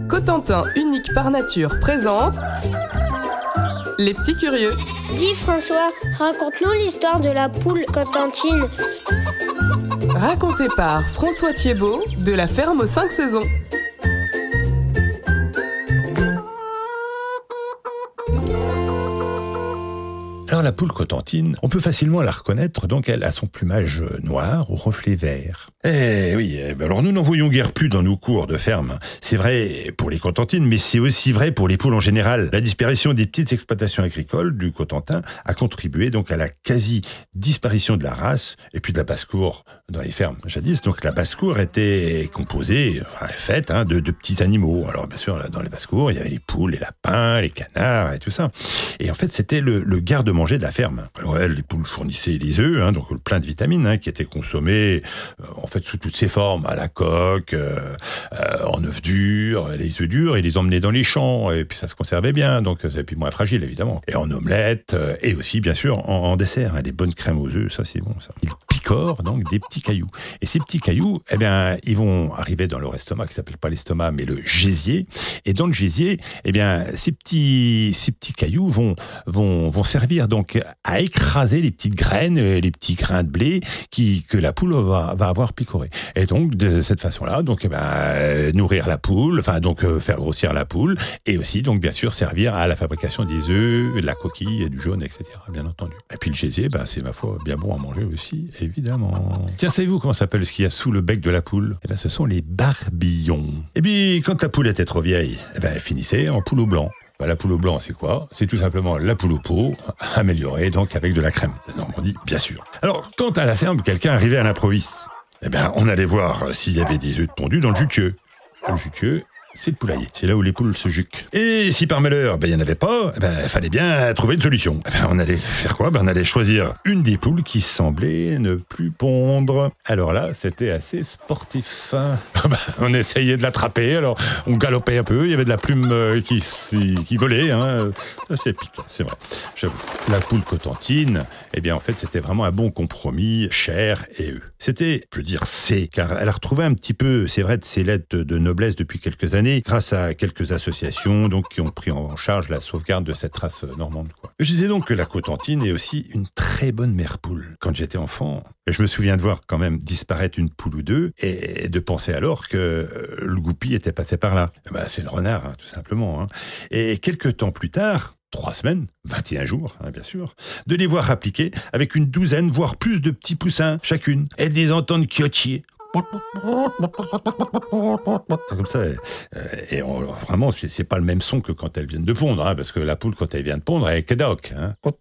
Cotentin, unique par nature, présente Les Petits Curieux. Dis François, raconte-nous l'histoire de la poule cotentine. Raconté par François Thiebaud de la ferme aux 5 saisons. Alors la poule cotentine, on peut facilement la reconnaître, donc elle a son plumage noir au reflet vert. Alors nous n'en voyons guère plus dans nos cours de ferme. C'est vrai pour les cotentines, mais c'est aussi vrai pour les poules en général. La disparition des petites exploitations agricoles du Cotentin a contribué donc à la quasi-disparition de la race et puis de la basse-cour dans les fermes. Jadis, donc la basse-cour était faite de petits animaux. Alors bien sûr, là, dans les basses-cours, il y avait les poules, les lapins, les canards et tout ça. Et en fait, c'était le garde-manger de la ferme. Alors les poules fournissaient les œufs, donc plein de vitamines qui étaient consommées sous toutes ses formes, à la coque, en œufs durs, les œufs durs, ils les emmenaient dans les champs, et puis ça se conservait bien, donc ça puis moins fragile évidemment. Et en omelette, et aussi bien sûr en dessert, des bonnes crèmes aux œufs, ça c'est bon ça. Ils picorent donc des petits cailloux. Et ces petits cailloux, ils vont arriver dans leur estomac, qui s'appelle pas l'estomac, mais le gésier. Et dans le gésier, ces petits cailloux vont servir donc à écraser les petites graines, les petits grains de blé que la poule va avoir picoré. Et donc de cette façon-là, nourrir la poule, faire grossir la poule, et aussi donc bien sûr servir à la fabrication des œufs, de la coquille, et du jaune, etc. Bien entendu. Et puis le gésier, c'est ma foi bien bon à manger aussi, évidemment. Tiens, savez-vous comment s'appelle ce qu'il y a sous le bec de la poule ? Ce sont les barbillons. Et puis quand la poule était trop vieille, elle finissait en poule au blanc. La poule au blanc, c'est quoi ? C'est tout simplement la poule au pot, améliorée donc avec de la crème de Normandie, bien sûr. Alors, quand à la ferme, quelqu'un arrivait à l'improviste, on allait voir s'il y avait des œufs de pondu dans le jutieux. Le jutieux, c'est le poulailler. C'est là où les poules se juquent. Et si par malheur, il n'y en avait pas, il fallait bien trouver une solution. On allait faire quoi ? On allait choisir une des poules qui semblait ne plus pondre. Alors là, c'était assez sportif. On essayait de l'attraper, alors on galopait un peu, il y avait de la plume qui volait. Ça, c'est piquant, c'est vrai. J'avoue. La poule cotentine, en fait, c'était vraiment un bon compromis, chair et œufs. C'était, je veux dire, car elle a retrouvé un petit peu, c'est vrai, de ses lettres de noblesse depuis quelques années, grâce à quelques associations qui ont pris en charge la sauvegarde de cette race normande. Je disais donc que la cotentine est aussi une très bonne mère poule. Quand j'étais enfant, je me souviens de voir quand même disparaître une poule ou deux et de penser alors que le goupil était passé par là. C'est le renard, tout simplement. Et quelques temps plus tard, 3 semaines, 21 jours, bien sûr, de les voir appliquer avec une douzaine, voire plus de petits poussins chacune, et de les entendre quiotier. Comme ça, et vraiment, c'est pas le même son que quand elles viennent de pondre, parce que la poule, quand elle vient de pondre, elle est cadoc, comme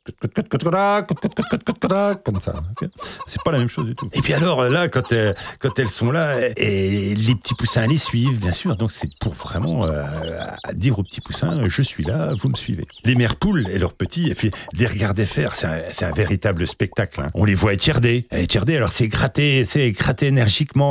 ça. Okay, c'est pas la même chose du tout. Et puis alors, là, quand elles sont là, et les petits poussins les suivent, bien sûr, donc c'est pour vraiment dire aux petits poussins, je suis là, vous me suivez. Les mères poules et leurs petits, et puis les regarder faire, c'est un véritable spectacle. On les voit étirder, alors c'est gratter énergiquement,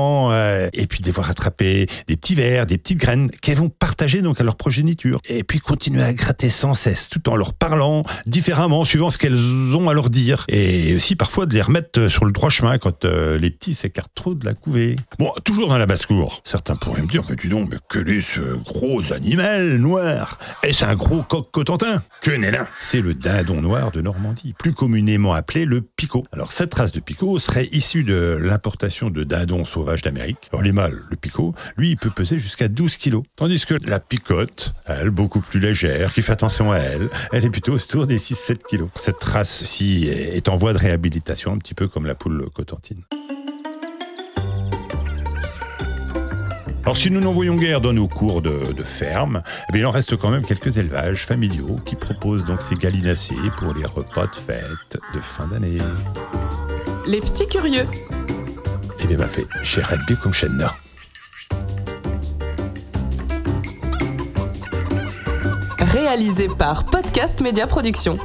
et puis de les voir attraper des petits vers, des petites graines qu'elles vont partager donc à leur progéniture, et puis continuer à gratter sans cesse tout en leur parlant différemment suivant ce qu'elles ont à leur dire, et aussi parfois de les remettre sur le droit chemin quand les petits s'écartent trop de la couvée. Bon, toujours dans la basse-cour, certains pourraient me dire, mais dis donc, mais quel est ce gros animal noir ? Est-ce un gros coq cotentin ? Que n'est-ce ? C'est le dindon noir de Normandie, plus communément appelé le picot. Alors cette race de picot serait issue de l'importation de dindons sauvages d'Amérique. Alors les mâles, le picot, lui, il peut peser jusqu'à 12 kilos. Tandis que la picotte, elle, beaucoup plus légère, qui fait attention à elle est plutôt autour des 6-7 kilos. Cette race-ci est en voie de réhabilitation, un petit peu comme la poule cotentine. Alors si nous n'en voyons guère dans nos cours de ferme, il en reste quand même quelques élevages familiaux qui proposent donc ces gallinacés pour les repas de fête de fin d'année. Les Petits Curieux. Fait chez Redby comme chez Nord. Réalisé par Podcast Média Production.